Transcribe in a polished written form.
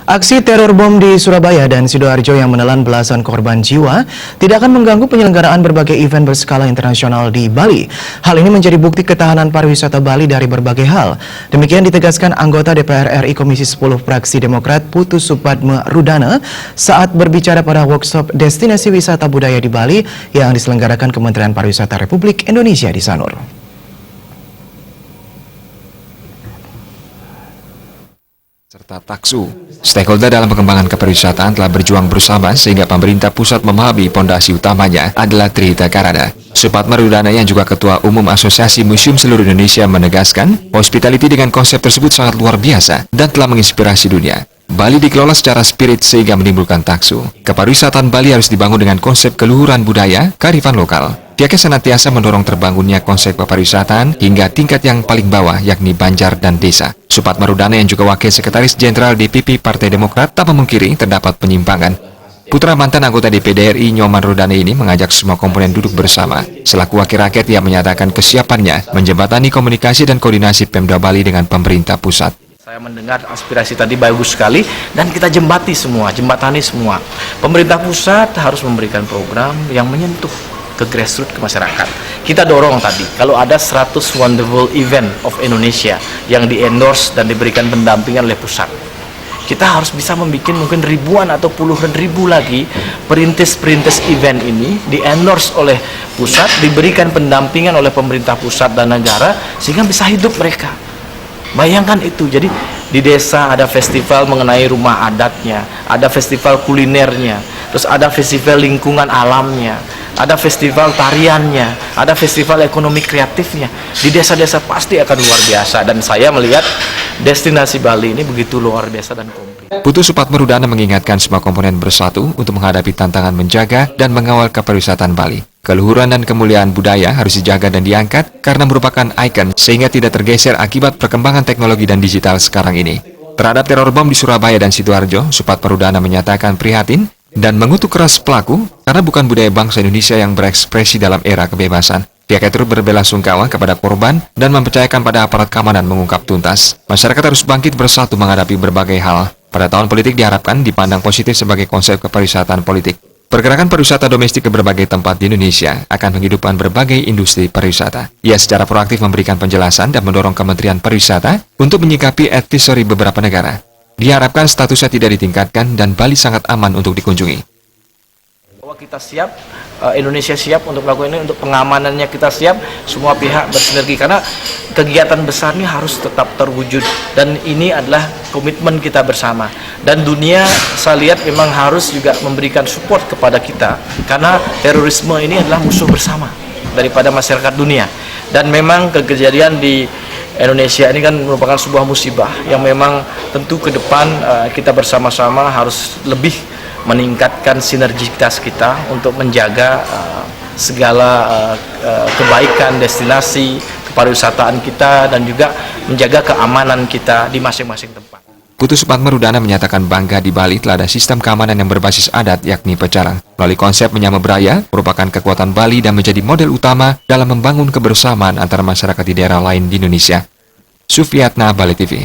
Aksi teror bom di Surabaya dan Sidoarjo yang menelan belasan korban jiwa tidak akan mengganggu penyelenggaraan berbagai event berskala internasional di Bali. Hal ini menjadi bukti ketahanan pariwisata Bali dari berbagai hal. Demikian ditegaskan anggota DPR RI Komisi 10 Fraksi Demokrat Putu Supatme Rudana saat berbicara pada workshop Destinasi Wisata Budaya di Bali yang diselenggarakan Kementerian Pariwisata Republik Indonesia di Sanur. Serta Taksu. Stakeholder dalam pengembangan kepariwisataan telah berjuang bersama sehingga pemerintah pusat memahami pondasi utamanya adalah Trihita Karana. Supatme Rudana yang juga Ketua Umum Asosiasi Museum Seluruh Indonesia menegaskan, hospitality dengan konsep tersebut sangat luar biasa dan telah menginspirasi dunia. Bali dikelola secara spirit sehingga menimbulkan taksu. Kepariwisataan Bali harus dibangun dengan konsep keluhuran budaya, kearifan lokal. Pihaknya senantiasa mendorong terbangunnya konsep kepariwisataan hingga tingkat yang paling bawah yakni Banjar dan Desa. Supatme Rudana yang juga Wakil Sekretaris Jenderal DPP Partai Demokrat tak memungkiri terdapat penyimpangan. Putra mantan anggota DPD RI Nyoman Rudana ini mengajak semua komponen duduk bersama. Selaku wakil rakyat ia menyatakan kesiapannya menjembatani komunikasi dan koordinasi Pemda Bali dengan pemerintah pusat. Saya mendengar aspirasi tadi bagus sekali dan kita jembatani semua. Pemerintah pusat harus memberikan program yang menyentuh ke grassroots, ke masyarakat. Kita dorong tadi, kalau ada 100 wonderful event of Indonesia yang di-endorse dan diberikan pendampingan oleh pusat. Kita harus bisa membuat mungkin ribuan atau puluhan ribu lagi perintis-perintis event ini di-endorse oleh pusat, diberikan pendampingan oleh pemerintah pusat dan negara sehingga bisa hidup mereka. Bayangkan itu, jadi di desa ada festival mengenai rumah adatnya, ada festival kulinernya, terus ada festival lingkungan alamnya, ada festival tariannya, ada festival ekonomi kreatifnya. Di desa-desa pasti akan luar biasa dan saya melihat destinasi Bali ini begitu luar biasa dan komplit. Putu Supatme Rudana mengingatkan semua komponen bersatu untuk menghadapi tantangan menjaga dan mengawal kepariwisataan Bali. Keluhuran dan kemuliaan budaya harus dijaga dan diangkat karena merupakan ikon sehingga tidak tergeser akibat perkembangan teknologi dan digital sekarang ini. Terhadap teror bom di Surabaya dan Sidoarjo, Supatme Rudana menyatakan prihatin dan mengutuk keras pelaku karena bukan budaya bangsa Indonesia yang berekspresi dalam era kebebasan. Pihaknya turut berbelasungkawa kepada korban dan mempercayakan pada aparat keamanan mengungkap tuntas. Masyarakat harus bangkit bersatu menghadapi berbagai hal. Pada tahun politik diharapkan dipandang positif sebagai konsep kepariwisataan politik. Pergerakan pariwisata domestik ke berbagai tempat di Indonesia akan menghidupkan berbagai industri pariwisata. Ia secara proaktif memberikan penjelasan dan mendorong Kementerian Pariwisata untuk menyikapi advisory beberapa negara. Diharapkan statusnya tidak ditingkatkan dan Bali sangat aman untuk dikunjungi. Bahwa kita siap, Indonesia siap untuk melakukan ini, untuk pengamanannya kita siap, semua pihak bersinergi karena kegiatan besar ini harus tetap terwujud dan ini adalah komitmen kita bersama. Dan dunia saya lihat memang harus juga memberikan support kepada kita karena terorisme ini adalah musuh bersama daripada masyarakat dunia. Dan memang kejadian di Indonesia ini kan merupakan sebuah musibah yang memang tentu ke depan kita bersama-sama harus lebih meningkatkan sinergitas kita untuk menjaga segala kebaikan destinasi kepariwisataan kita dan juga menjaga keamanan kita di masing-masing tempat. Putu Supatme Rudana menyatakan bangga di Bali telah ada sistem keamanan yang berbasis adat yakni Pecarang. Melalui konsep Menyama Braya merupakan kekuatan Bali dan menjadi model utama dalam membangun kebersamaan antara masyarakat di daerah lain di Indonesia. Sufiatna, Bali TV.